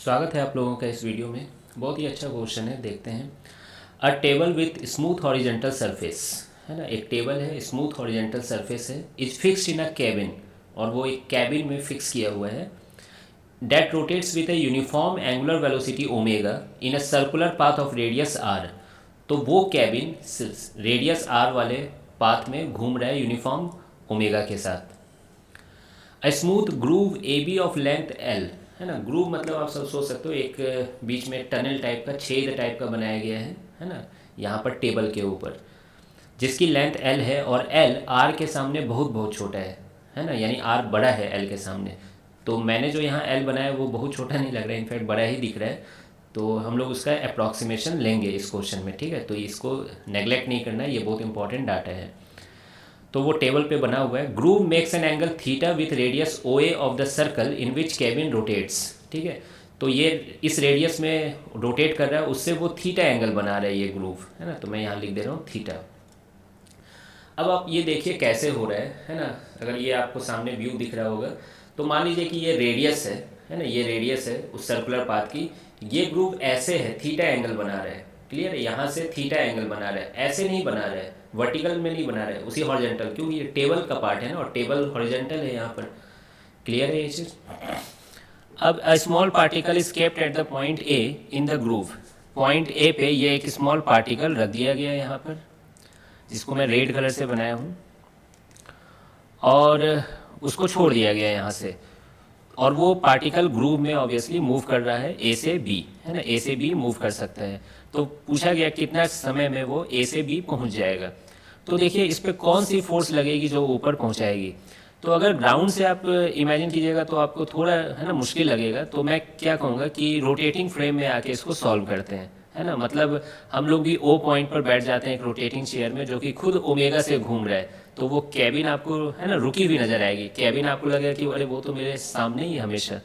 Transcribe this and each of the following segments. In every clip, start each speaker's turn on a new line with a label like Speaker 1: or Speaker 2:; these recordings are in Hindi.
Speaker 1: स्वागत है आप लोगों का इस वीडियो में। बहुत ही अच्छा क्वेश्चन है, देखते हैं। A table with smooth horizontal surface, है ना, एक टेबल है, स्मूथ हॉरिजेंटल सरफेस है, is fixed in a cabin, और वो एक कैबिन में फिक्स किया हुआ है। That rotates with a uniform angular velocity omega in a circular path of radius R. तो वो कैबिन रेडियस आर वाले पाथ में घूम रहा है यूनिफॉर्म ओमेगा के साथ। A smooth groove A B of length L, है ना। ग्रूव मतलब आप सब सोच सकते हो, एक बीच में टनल टाइप का, छेद टाइप का बनाया गया है ना, यहाँ पर टेबल के ऊपर, जिसकी लेंथ एल है और एल आर के सामने बहुत बहुत छोटा है ना, यानी आर बड़ा है एल के सामने। तो मैंने जो यहाँ एल बनाया वो बहुत छोटा नहीं लग रहा है, इनफैक्ट बड़ा ही दिख रहा है। तो हम लोग उसका अप्रॉक्सीमेशन लेंगे इस क्वेश्चन में, ठीक है। तो इसको नेग्लेक्ट नहीं करना है, ये बहुत इंपॉर्टेंट डाटा है। तो वो टेबल पे बना हुआ है। Groove makes an angle theta with radius O A of the circle in which cabin rotates, ठीक है। तो ये इस रेडियस में रोटेट कर रहा है, उससे वो थीटा एंगल बना रहा है ये ग्रूव, है ना। तो मैं यहाँ लिख दे रहा हूँ थीटा। अब आप ये देखिए कैसे हो रहा है ना। अगर ये आपको सामने व्यू दिख रहा होगा, तो मान लीजिए कि ये रेडियस है ना, ये रेडियस है उस सर्कुलर पाथ की। ये ग्रुप ऐसे है, थीटा एंगल बना रहा है, क्लियर है। यहाँ से थीटा एंगल बना रहा है, ऐसे नहीं बना रहा है, वर्टिकल में नहीं बना रहा है, उसी हॉरिजेंटल, क्योंकि ये टेबल का पार्ट है ना, और टेबल हॉरिजेंटल है यहाँ पर, क्लियर है ये चीज़। अब a small particle is kept at the point A in the groove. Point A पे ये एक स्मॉल पार्टिकल रख दिया गया है यहाँ पर, जिसको मैं रेड कलर से बनाया हूँ, और उसको छोड़ दिया गया है यहाँ से। और वो पार्टिकल ग्रूव में ऑब्वियसली मूव कर रहा है ए से बी, है ना, ए से बी मूव कर सकता है। तो पूछा गया कितना समय में वो ए से बी पहुँच जाएगा। तो देखिए इस पर कौन सी फोर्स लगेगी जो ऊपर पहुँचाएगी। तो अगर ग्राउंड से आप इमेजिन कीजिएगा तो आपको थोड़ा, है ना, मुश्किल लगेगा। तो मैं क्या कहूँगा कि रोटेटिंग फ्रेम में आके इसको सॉल्व करते हैं, है ना। मतलब हम लोग भी ओ पॉइंट पर बैठ जाते हैं एक रोटेटिंग चेयर में, जो कि खुद ओमेगा से घूम रहा है। तो वो कैबिन आपको, है ना, रुकी हुई नजर आएगी। कैबिन आपको लगेगा कि अरे वो तो मेरे सामने ही हमेशा।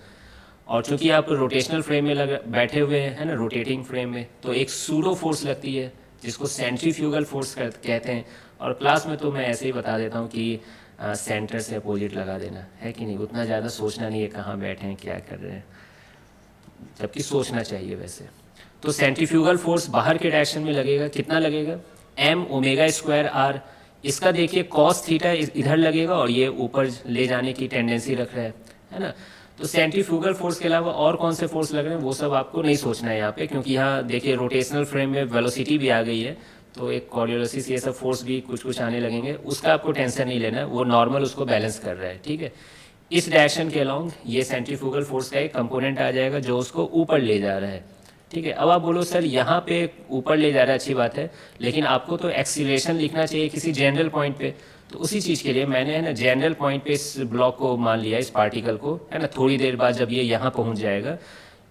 Speaker 1: और चूंकि आप रोटेशनल फ्रेम में बैठे हुए हैं, है ना, रोटेटिंग फ्रेम में, तो एक सूडो फोर्स लगती है जिसको सेंट्रीफ्यूगल फोर्स कहते हैं। और क्लास में तो मैं ऐसे ही बता देता हूँ कि सेंटर से अपोजिट लगा देना, है कि नहीं। उतना ज़्यादा सोचना नहीं है कहाँ बैठे हैं, क्या कर रहे हैं, जबकि सोचना चाहिए वैसे। तो सेंट्रीफ्यूगल फोर्स बाहर के डायरेक्शन में लगेगा, कितना लगेगा, एम ओमेगा स्क्वायर आर। इसका देखिए कॉस थीटा इधर लगेगा, और ये ऊपर ले जाने की टेंडेंसी रख रहा है ना। तो सेंट्रीफ्यूगल फोर्स के अलावा और कौन से फोर्स लग रहे हैं वो सब आपको नहीं सोचना है यहाँ पे, क्योंकि यहाँ देखिए रोटेशनल फ्रेम में वेलोसिटी भी आ गई है। तो एक कॉर्डियोलिसिस ये सब फोर्स भी कुछ कुछ आने लगेंगे, उसका आपको टेंशन नहीं लेना है, वो नॉर्मल उसको बैलेंस कर रहा है, ठीक है। इस डायरेक्शन के अलोंग ये सेंट्रीफ्यूगल फोर्स का एक कंपोनेंट आ जाएगा जो उसको ऊपर ले जा रहा है, ठीक है। अब आप बोलो सर यहाँ पे ऊपर ले जा रहा है, अच्छी बात है, लेकिन आपको तो एक्सीलरेशन लिखना चाहिए किसी जनरल पॉइंट पे। तो उसी चीज़ के लिए मैंने, है ना, जनरल पॉइंट पे इस ब्लॉक को मान लिया, इस पार्टिकल को, है ना। थोड़ी देर बाद जब ये यहाँ पहुँच जाएगा,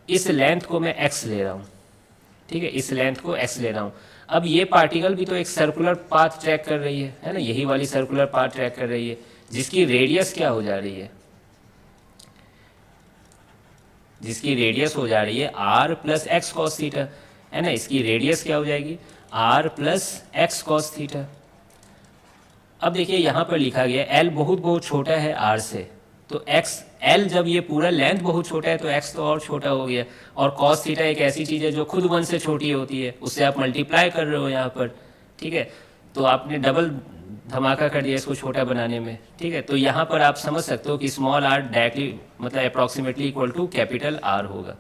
Speaker 1: इस लेंथ को मैं एक्स ले रहा हूँ, ठीक है, इस लेंथ को एक्स ले रहा हूँ। अब ये पार्टिकल भी तो एक सर्कुलर पाथ ट्रैक कर रही है ना, यही वाली सर्कुलर पाथ ट्रैक कर रही है, जिसकी रेडियस क्या हो जा रही है, जिसकी रेडियस हो जा रही है R plus x cos theta, है ना। इसकी रेडियस क्या हो जाएगी, R plus x cos theta. अब देखिए यहाँ पर लिखा गया एल बहुत बहुत छोटा है आर से, तो एक्स एल जब ये पूरा लेंथ बहुत छोटा है तो एक्स तो और छोटा हो गया। और कॉस थीटा एक ऐसी चीज़ है जो खुद 1 से छोटी होती है, उससे आप मल्टीप्लाई कर रहे हो यहाँ पर, ठीक है। तो आपने डबल धमाका कर दिया इसको छोटा बनाने में, ठीक है। तो यहाँ पर आप समझ सकते हो कि स्मॉल आर डायरेक्टली मतलब approximately equal to capital R होगा,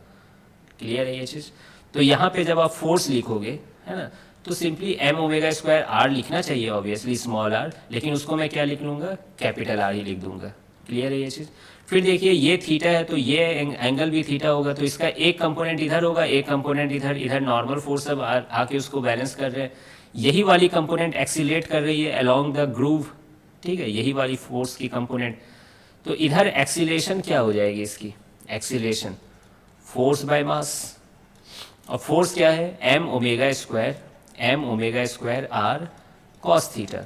Speaker 1: क्लियर है ये चीज़। तो यहाँ पे जब आप फोर्स लिखोगे, है ना, तो simply m omega square r लिखना चाहिए ऑब्वियसली, स्मॉल आर, लेकिन उसको मैं क्या लिख लूँगा, कैपिटल आर ही लिख दूंगा, क्लियर है ये चीज़। फिर देखिए ये थीटा है तो ये एंगल भी थीटा होगा, तो इसका एक कंपोनेंट इधर होगा, एक कंपोनेंट इधर, इधर नॉर्मल फोर्स सब आके उसको बैलेंस कर रहे हैं। यही वाली कंपोनेंट एक्सीलेट कर रही है अलोंग द ग्रूव, ठीक है, यही वाली फोर्स की कंपोनेंट। तो इधर एक्सीलेशन क्या हो जाएगी इसकी, एक्सीलेशन फोर्स बाय मास। और फोर्स क्या है, m omega square r cos theta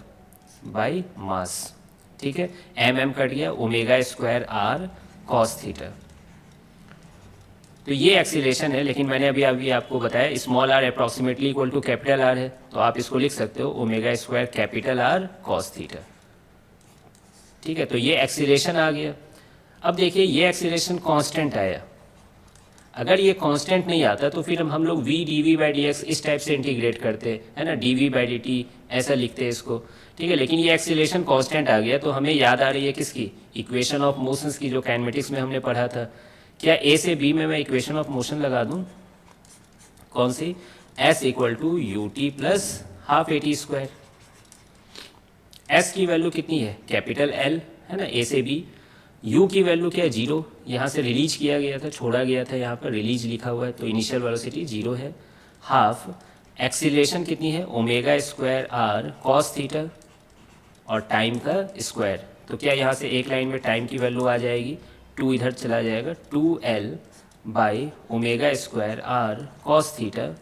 Speaker 1: by mass, ठीक है। एम एम कट गया, omega square r cos theta. तो ये एक्सीलेशन है, लेकिन मैंने अभी अभी आपको बताया small r approximately equal to capital R है, तो आप इसको लिख सकते हो omega square capital R cos theta, ठीक है। तो ये एक्सीलेशन आ गया। अब देखिए ये एक्सीलेशन कांस्टेंट आया। अगर ये कांस्टेंट नहीं आता तो फिर हम लोग v d v by d x इस टाइप से इंटीग्रेट करते हैं, है ना, d v by d t ऐसा लिखते हैं इसको, ठीक है। लेकिन ये एक्सीलरेशन कांस्टेंट आ गया तो हमें याद आ रही है किसकी, इक्वेशन ऑफ मोशंस की, जो काइनेमेटिक्स में हमने पढ़ा था। क्या ए से बी में मैं इक्वेशन ऑफ मोशन लगा दूं, कौन सी, s equal to u t plus half a t square. S की वैल्यू कितनी है, कैपिटल एल, है ना, ए से बी। यू की वैल्यू क्या है, जीरो, यहाँ से रिलीज किया गया था, छोड़ा गया था, यहाँ पर रिलीज लिखा हुआ है तो इनिशियल वेलोसिटी जीरो है। हाफ एक्सीलरेशन कितनी है, omega square r cos theta और टाइम का स्क्वायर। तो क्या यहाँ से एक लाइन में टाइम की वैल्यू आ जाएगी, टू इधर चला जाएगा, 2l by omega square r cos theta,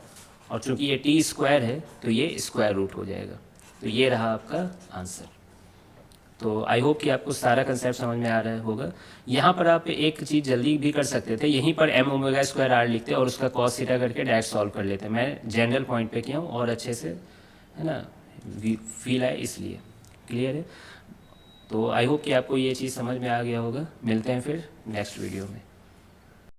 Speaker 1: और चूंकि ये टी स्क्वायर है तो ये स्क्वायर रूट हो जाएगा। तो ये रहा आपका आंसर। तो आई होप कि आपको सारा कंसेप्ट समझ में आ रहा होगा। यहाँ पर आप एक चीज़ जल्दी भी कर सकते थे, यहीं पर एम ओमेगा स्क्वायर आर लिखते और उसका कॉस थीटा करके डायरेक्ट सॉल्व कर लेते। मैं जनरल पॉइंट पे किया हूँ और अच्छे से, है ना, फील आए इसलिए। क्लियर है। तो आई होप कि आपको ये चीज़ समझ में आ गया होगा। मिलते हैं फिर नेक्स्ट वीडियो में।